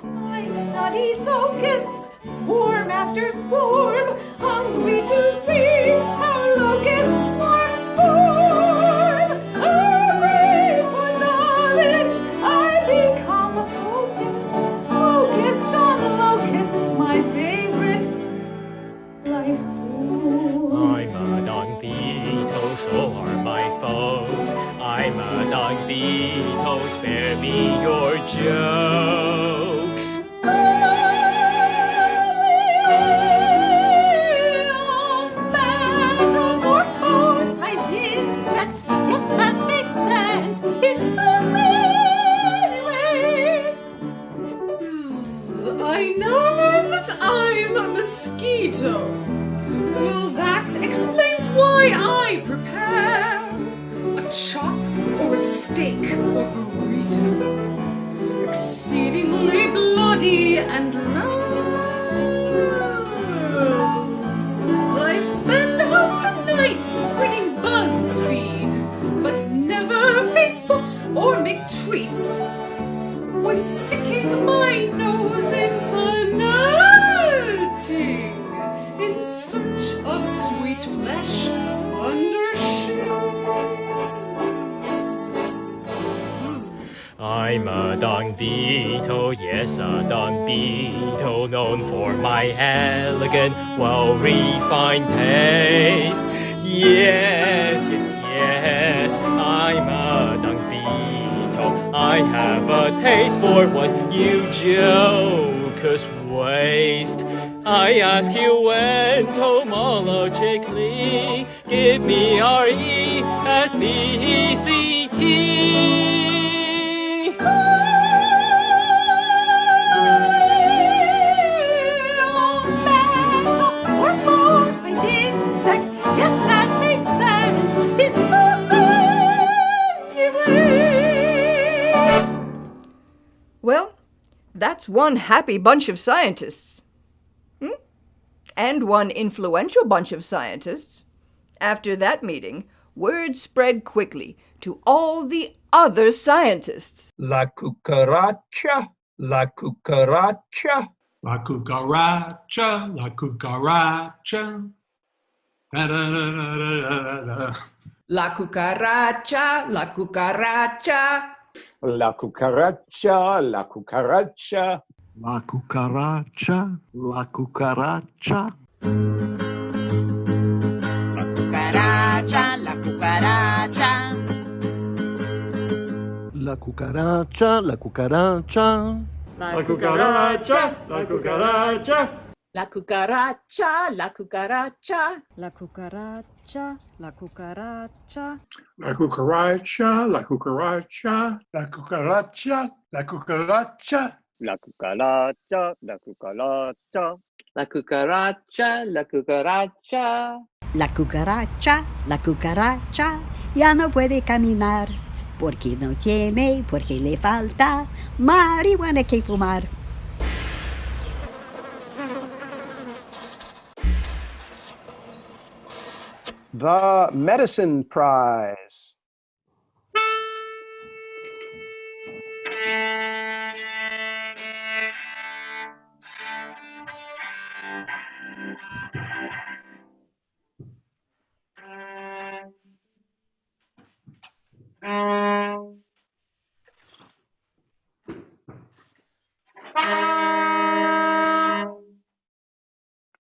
I study locusts, swarm after swarm, hungry to see how locust swarms form. Hungry for knowledge, I become focused, focused on locusts, my favorite life form. I'm a dung beetle, so are my folks. I'm a dung beetle, spare me your jokes. Metamorphosized insects, yes, that makes sense in so many ways. I know that I'm a mosquito. Well, that explains why I prepare a chop or a steak or burrito, exceedingly bloody and gross. I spend half the night reading BuzzFeed, but never Facebooks or make tweets. When sticking my nose into netting in search of sweet flesh under sheets. I'm a dung beetle, yes, a dung beetle, known for my elegant, well-refined taste. Yes, yes, yes, I'm a dung beetle. I have a taste for what you jokers waste. I ask you entomologically, give me R-E-S-P-E-C-T. Metamorphosized insects, yes, that makes sense in so many ways. Well, that's one happy bunch of scientists. And one influential bunch of scientists. After that meeting, word spread quickly to all the other scientists. La cucaracha, la cucaracha. La cucaracha, la cucaracha. Da-da-da-da-da-da-da. La cucaracha, la cucaracha. La cucaracha, la cucaracha. La cucaracha, la cucaracha. La cucaracha, la cucaracha. La cucaracha, la cucaracha. La cucaracha, la cucaracha. La cucaracha, la cucaracha. La cucaracha, La cucaracha. La cucaracha, la cucaracha, la cucaracha, la cucaracha. La cucaracha, la cucaracha. La cucaracha, la cucaracha. La cucaracha ya no puede caminar porque no tiene, porque le falta marihuana que fumar. The Medicine Prize.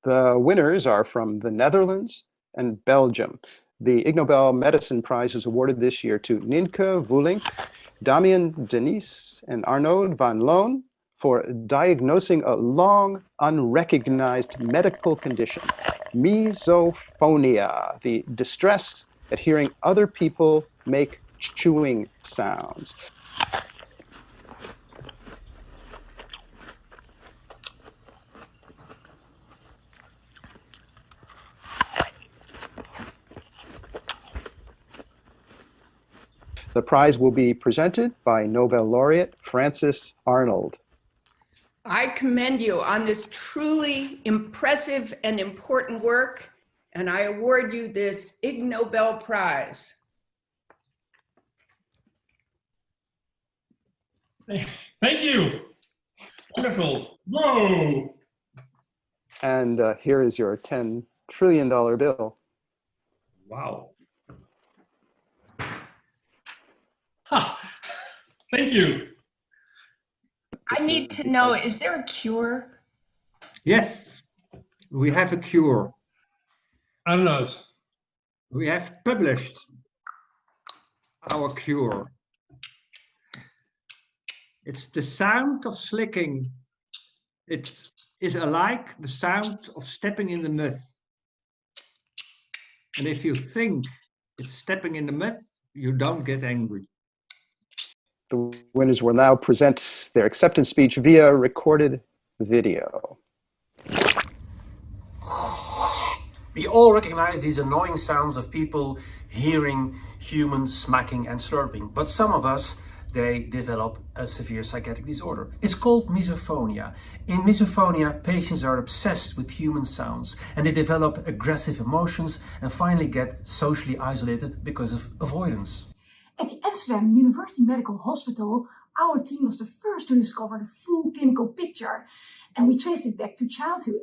The winners are from the Netherlands and Belgium. The Ig Nobel Medicine Prize is awarded this year to Nienke Voelink, Damien Denis, and Arnaud van Loon for diagnosing a long unrecognized medical condition, misophonia, the distress at hearing other people make chewing sounds. The prize will be presented by Nobel laureate Frances Arnold. I commend you on this truly impressive and important work, and I award you this Ig Nobel Prize. Thank you. Wonderful. Whoa. And here is your $10 trillion bill. Wow. Thank you. I need to know, is there a cure? Yes, we have a cure. Arnold. We have published our cure. It's the sound of slicking. It is alike the sound of stepping in the mud. And if you think it's stepping in the mud, you don't get angry. The winners will now present their acceptance speech via recorded video. We all recognize these annoying sounds of people hearing humans smacking and slurping, but some of us, they develop a severe psychiatric disorder. It's called misophonia. In misophonia, patients are obsessed with human sounds and they develop aggressive emotions and finally get socially isolated because of avoidance. At the Amsterdam University Medical Hospital, our team was the first to discover the full clinical picture, and we traced it back to childhood.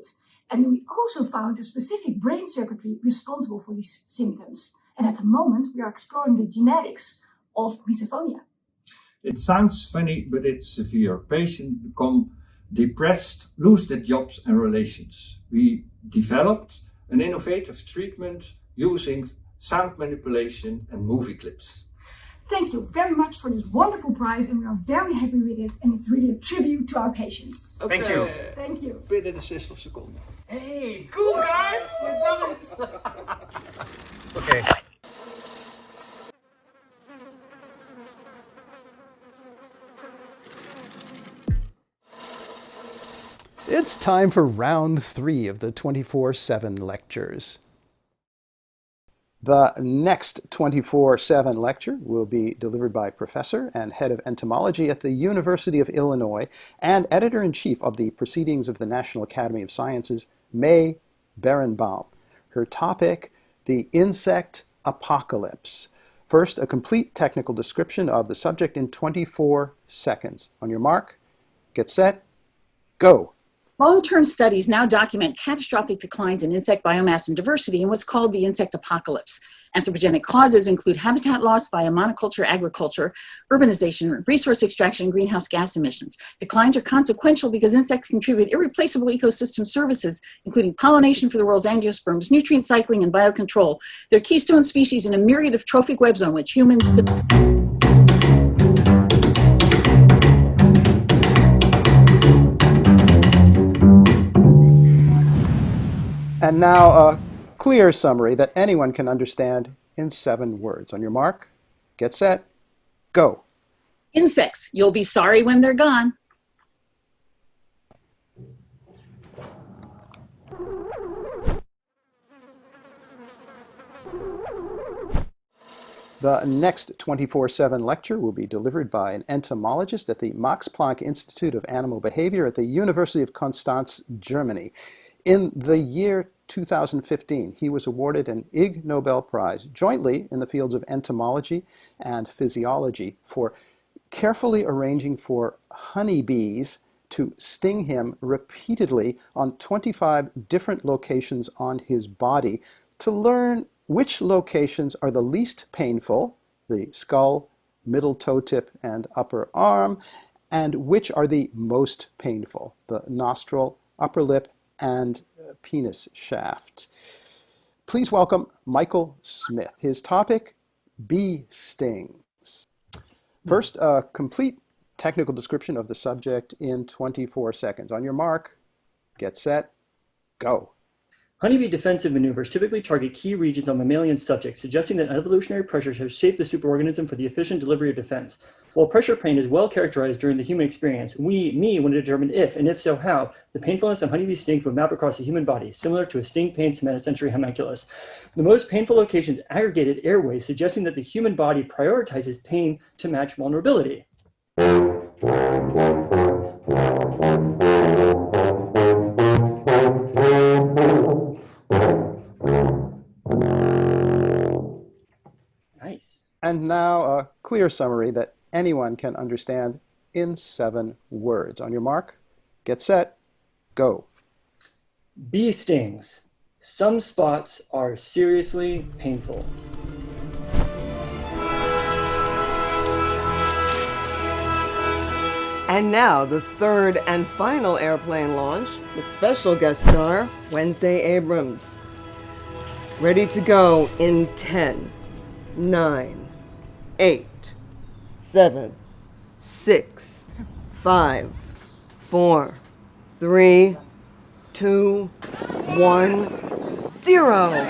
And we also found a specific brain circuitry responsible for these symptoms. And at the moment, we are exploring the genetics of misophonia. It sounds funny, but it's severe. Patients become depressed, lose their jobs and relations. We developed an innovative treatment using sound manipulation and movie clips. Thank you very much for this wonderful prize, and we are very happy with it, and it's really a tribute to our patients. Thank you. Thank you. Binnen de 60 seconden. Hey, cool guys! We've done it! Okay. It's time for round 3 of the 24/7 lectures. The next 24/7 lecture will be delivered by Professor and Head of Entomology at the University of Illinois and Editor-in-Chief of the Proceedings of the National Academy of Sciences, May Berenbaum. Her topic, the insect apocalypse. First, a complete technical description of the subject in 24 seconds. On your mark, get set, go. Long-term studies now document catastrophic declines in insect biomass and diversity in what's called the insect apocalypse. Anthropogenic causes include habitat loss via monoculture agriculture, urbanization, resource extraction, and greenhouse gas emissions. Declines are consequential because insects contribute irreplaceable ecosystem services, including pollination for the world's angiosperms, nutrient cycling, and biocontrol. They're keystone species in a myriad of trophic webs on which humans And now a clear summary that anyone can understand in 7 words. On your mark, get set, go. Insects. You'll be sorry when they're gone. The next 24/7 lecture will be delivered by an entomologist at the Max Planck Institute of Animal Behavior at the University of Konstanz, Germany. In the year 2015, he was awarded an Ig Nobel Prize jointly in the fields of entomology and physiology for carefully arranging for honeybees to sting him repeatedly on 25 different locations on his body to learn which locations are the least painful, the skull, middle toe tip, and upper arm, and which are the most painful, the nostril, upper lip, and penis shaft. Please welcome Michael Smith. His topic, bee stings. First, a complete technical description of the subject in 24 seconds. On your mark, get set, go. Honeybee defensive maneuvers typically target key regions on mammalian subjects, suggesting that evolutionary pressures have shaped the superorganism for the efficient delivery of defense. While pressure pain is well characterized during the human experience, we want to determine if, and if so how, the painfulness of honeybee stings would map across the human body, similar to a sting pain somatosensory homunculus. The most painful locations aggregated airways, suggesting that the human body prioritizes pain to match vulnerability. Nice. And now a clear summary that anyone can understand in 7 words. On your mark, get set, go. Bee stings. Some spots are seriously painful. And now the third and final airplane launch with special guest star Wednesday Abrams. Ready to go in 10, 9, 8, 7, 6, 5, 4, 3, 2, 1, 0.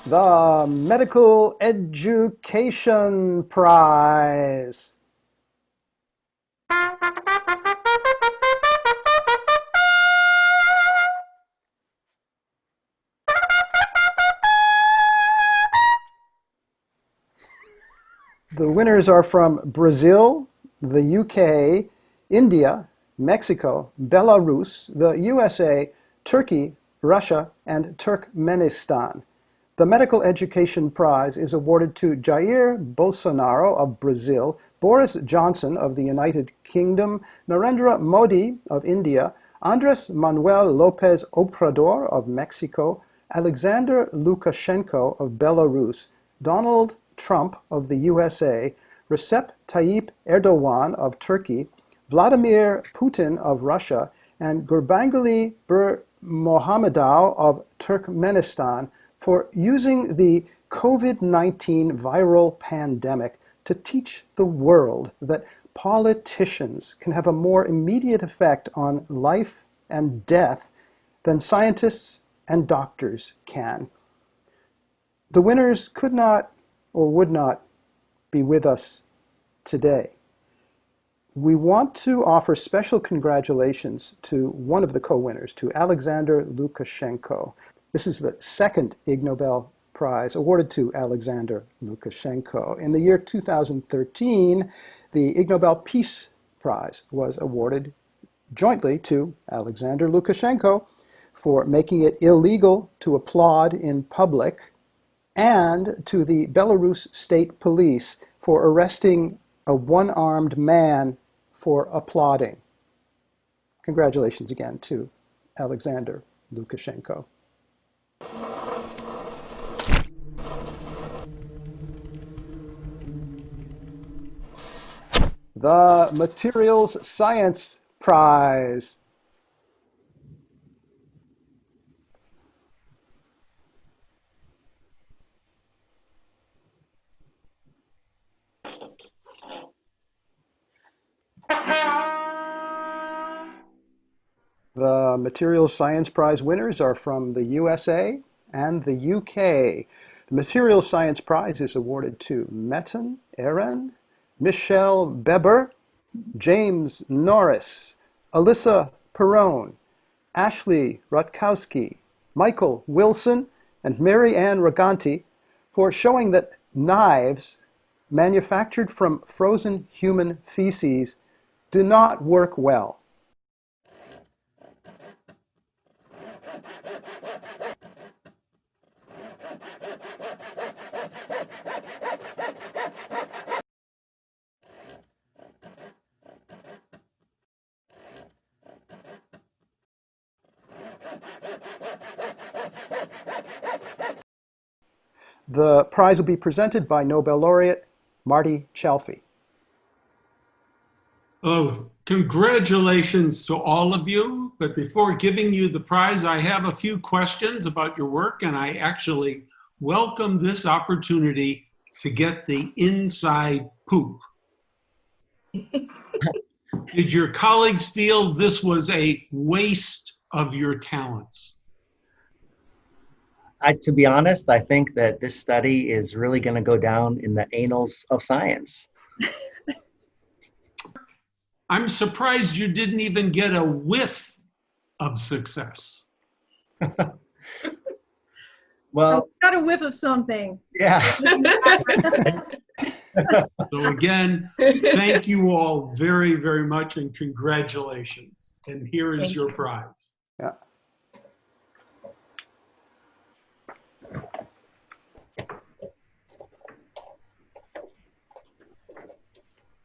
The Medical Education Prize. The winners are from Brazil, the UK, India, Mexico, Belarus, the USA, Turkey, Russia, and Turkmenistan. The Medical Education Prize is awarded to Jair Bolsonaro of Brazil, Boris Johnson of the United Kingdom, Narendra Modi of India, Andres Manuel Lopez Obrador of Mexico, Alexander Lukashenko of Belarus, Donald Trump of the USA, Recep Tayyip Erdogan of Turkey, Vladimir Putin of Russia, and Gurbanguly Bermohamedov of Turkmenistan for using the COVID-19 viral pandemic to teach the world that politicians can have a more immediate effect on life and death than scientists and doctors can. The winners could not or would not be with us today. We want to offer special congratulations to one of the co-winners, to Alexander Lukashenko. This is the second Ig Nobel Prize awarded to Alexander Lukashenko. In the year 2013, the Ig Nobel Peace Prize was awarded jointly to Alexander Lukashenko for making it illegal to applaud in public, and to the Belarus State Police for arresting a one-armed man for applauding. Congratulations again to Alexander Lukashenko. The Materials Science Prize. The Materials Science Prize winners are from the USA and the UK. The Materials Science Prize is awarded to Metin Eren, Michelle Beber, James Norris, Alyssa Perrone, Ashley Rutkowski, Michael Wilson, and Mary Ann Raganti for showing that knives manufactured from frozen human feces do not work well. The prize will be presented by Nobel laureate Marty Chalfie. Oh, congratulations to all of you. But before giving you the prize, I have a few questions about your work, and I actually welcome this opportunity to get the inside poop. Did your colleagues feel this was a waste of your talents? To be honest, I think that this study is really going to go down in the annals of science. I'm surprised you didn't even get a whiff of success. Well, got a whiff of something. Yeah. So again, thank you all very, very much, and congratulations. And here is your prize. Yeah.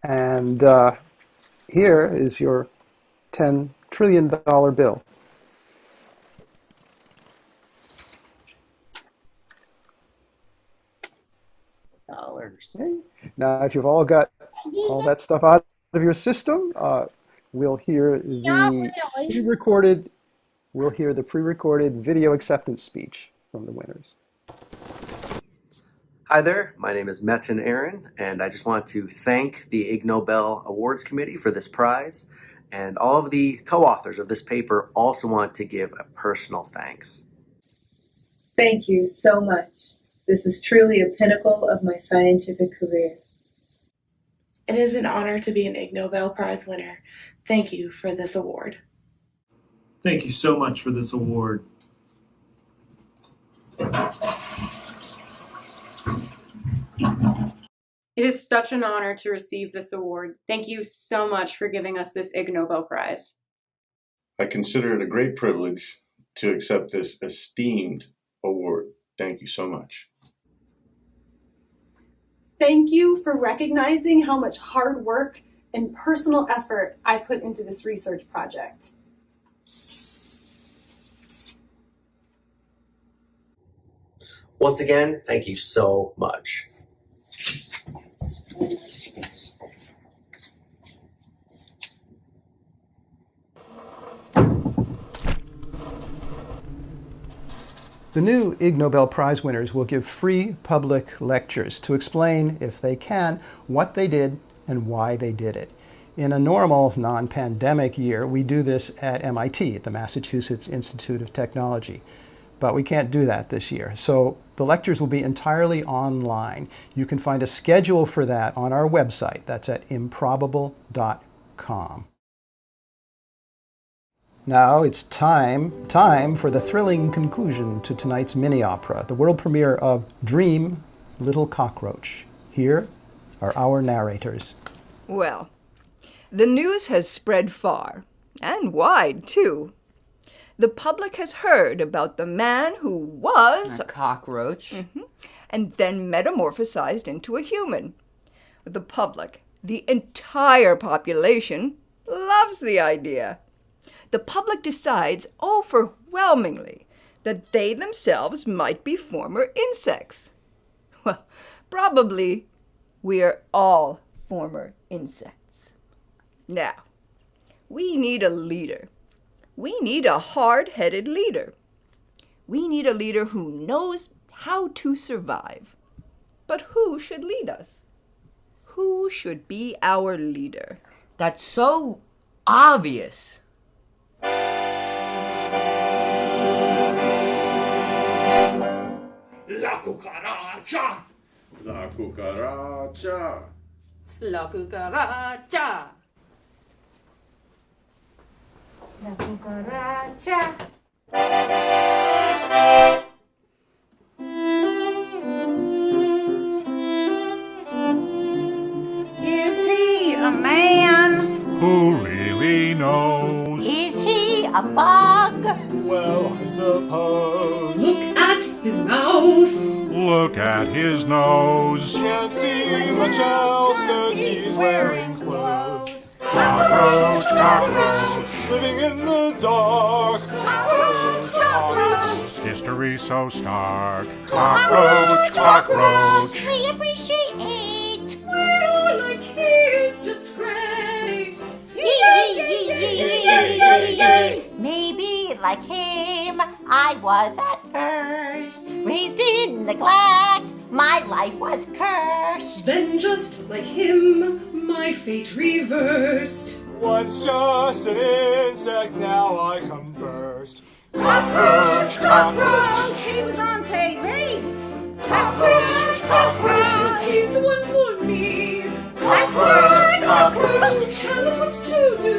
And here is your $10 trillion bill. Okay. Now, if you've all got all that stuff out of your system, we'll hear the pre-recorded video acceptance speech from the winners. Hi there, my name is Metin Eren, and I just want to thank the Ig Nobel Awards Committee for this prize, and all of the co-authors of this paper also want to give a personal thanks. Thank you so much. This is truly a pinnacle of my scientific career. It is an honor to be an Ig Nobel Prize winner. Thank you for this award. Thank you so much for this award. It is such an honor to receive this award. Thank you so much for giving us this Ig Nobel Prize. I consider it a great privilege to accept this esteemed award. Thank you so much. Thank you for recognizing how much hard work and personal effort I put into this research project. Once again, thank you so much. The new Ig Nobel Prize winners will give free public lectures to explain, if they can, what they did and why they did it. In a normal, non-pandemic year, we do this at MIT, at the Massachusetts Institute of Technology. But we can't do that this year. So the lectures will be entirely online. You can find a schedule for that on our website. That's at improbable.com. Now it's time for the thrilling conclusion to tonight's mini-opera, the world premiere of Dream, Little Cockroach. Here are our narrators. Well, the news has spread far, and wide, too. The public has heard about the man who was a cockroach and then metamorphosized into a human. The public, the entire population, loves the idea. The public decides overwhelmingly that they themselves might be former insects. Well, probably we are all former insects. Now, we need a leader. We need a hard-headed leader. We need a leader who knows how to survive. But who should lead us? Who should be our leader? That's so obvious. La cucaracha! La cucaracha! La cucaracha! La cucaracha. Is he a man? Who really knows? Is he a bug? Well, I suppose. Look at his mouth. Look at his nose. Can't see much else cause he's wearing clothes. Cockroach, cockroach, living in the dark. Cockroach, cockroach. History so stark. Cockroach, cockroach. We appreciate. Well, like he's just great. Maybe like him, I was at first. Raised in neglect, my life was cursed. Then just like him, my fate reversed. Once just an insect, now I come first. Cockroach, cockroach. He was on TV. Cockroach, cockroach. He's the one for me. Cockroach, cockroach. Tell us what to do.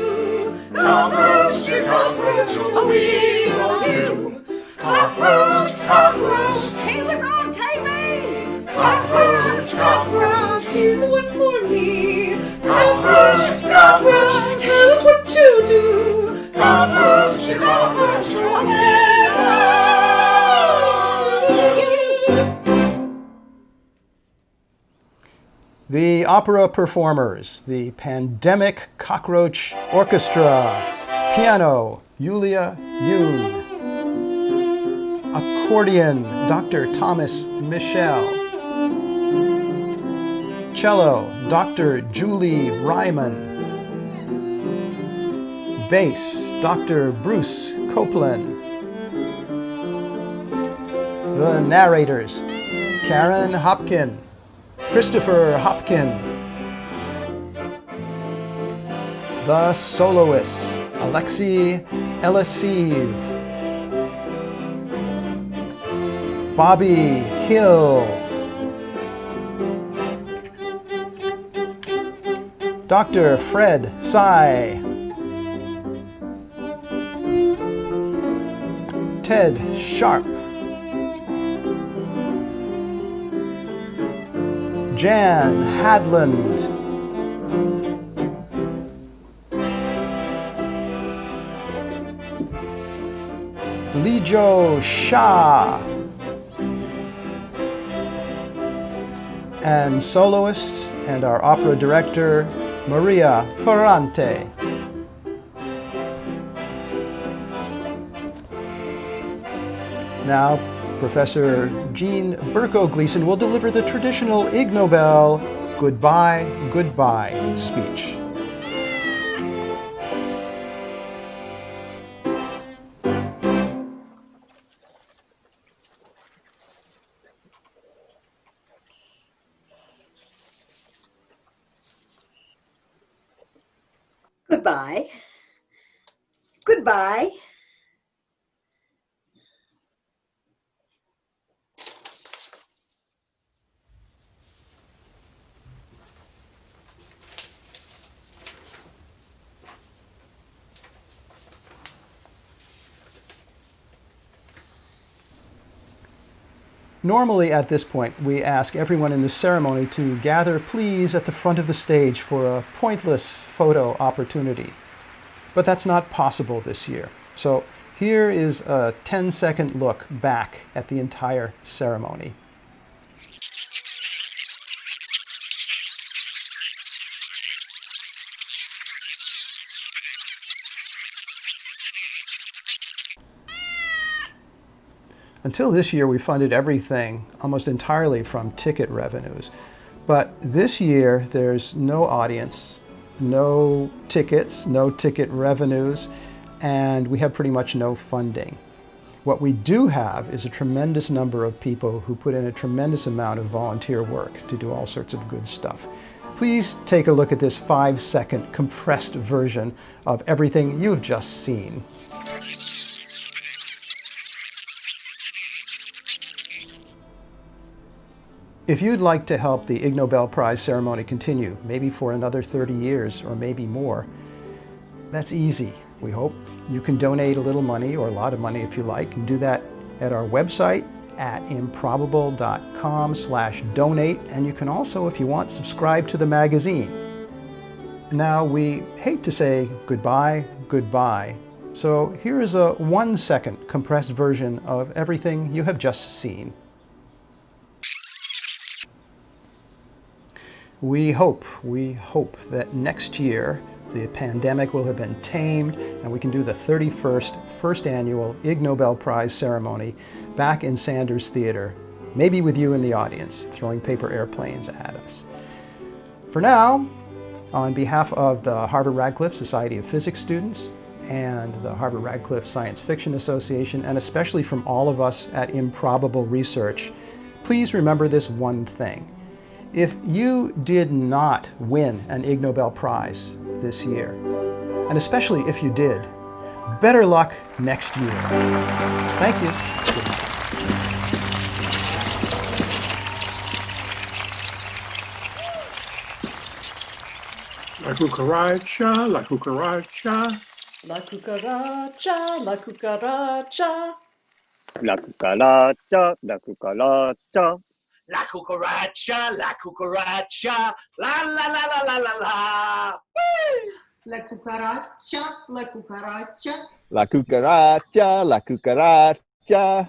Cockroach, dear cockroach. Are we or you? Cockroach, cockroach. He was on TV. Cockroach, cockroach. He's the one for me. Cockroach, cockroach. Tell us what to do. Cockroach, dear cockroach. Are we The opera performers, the Pandemic Cockroach Orchestra, piano, Yulia Yoon, accordion, Dr. Thomas Michel, cello, Dr. Julie Ryman, bass, Dr. Bruce Copeland, the narrators, Karen Hopkin, Christopher Hopkin, the soloists, Alexei Elisiv, Bobby Hill, Dr. Fred Tsai, Ted Sharp, Jan Hadland, Lijo Shah, and soloist and our opera director, Maria Ferrante. Now, Professor Jean Berko-Gleason will deliver the traditional Ig Nobel Goodbye, Goodbye speech. Goodbye. Goodbye. Normally at this point, we ask everyone in the ceremony to gather, please, at the front of the stage for a pointless photo opportunity. But that's not possible this year. So here is a 10-second look back at the entire ceremony. Until this year, we funded everything almost entirely from ticket revenues. But this year, there's no audience, no tickets, no ticket revenues, and we have pretty much no funding. What we do have is a tremendous number of people who put in a tremendous amount of volunteer work to do all sorts of good stuff. Please take a look at this 5-second compressed version of everything you've just seen. If you'd like to help the Ig Nobel Prize ceremony continue, maybe for another 30 years or maybe more, that's easy, we hope. You can donate a little money or a lot of money if you like. You can do that at our website at improbable.com/donate, and you can also, if you want, subscribe to the magazine. Now, we hate to say goodbye, so here is a 1-second compressed version of everything you have just seen. We hope that next year the pandemic will have been tamed and we can do the 31st first annual Ig Nobel Prize ceremony back in Sanders Theater, maybe with you in the audience throwing paper airplanes at us. For now, on behalf of the Harvard-Radcliffe Society of Physics students and the Harvard-Radcliffe Science Fiction Association, and especially from all of us at Improbable Research, please remember this one thing. If you did not win an Ig Nobel Prize this year, and especially if you did, better luck next year. Thank you. La cucaracha, la cucaracha. La cucaracha, la cucaracha. La cucaracha, la cucaracha. La cucaracha, la cucaracha, la la la la la la la. La cucaracha, la cucaracha. La cucaracha, la cucaracha. La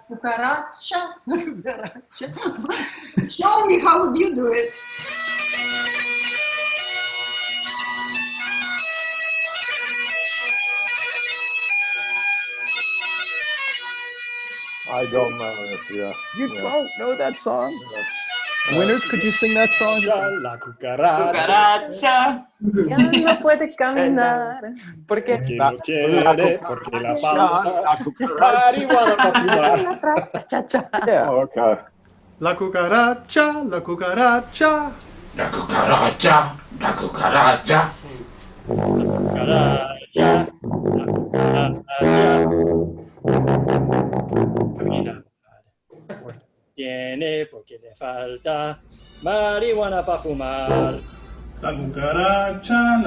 cucaracha, la cucaracha. Show me, how would you do it? I don't know it, yeah. You don't know that song? Winners, could you sing that song? La cucaracha. Cucaracha. Ya no puede caminar. Porque no quiere, porque la marihuana para fumar. Yeah. Okay. La cucaracha, la cucaracha. La cucaracha, la cucaracha. Tiene porque le falta marihuana para fumar. La cucaracha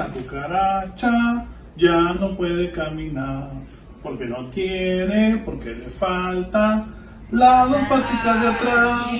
ya no puede caminar. Porque no tiene, porque le falta las dos patitas de atrás.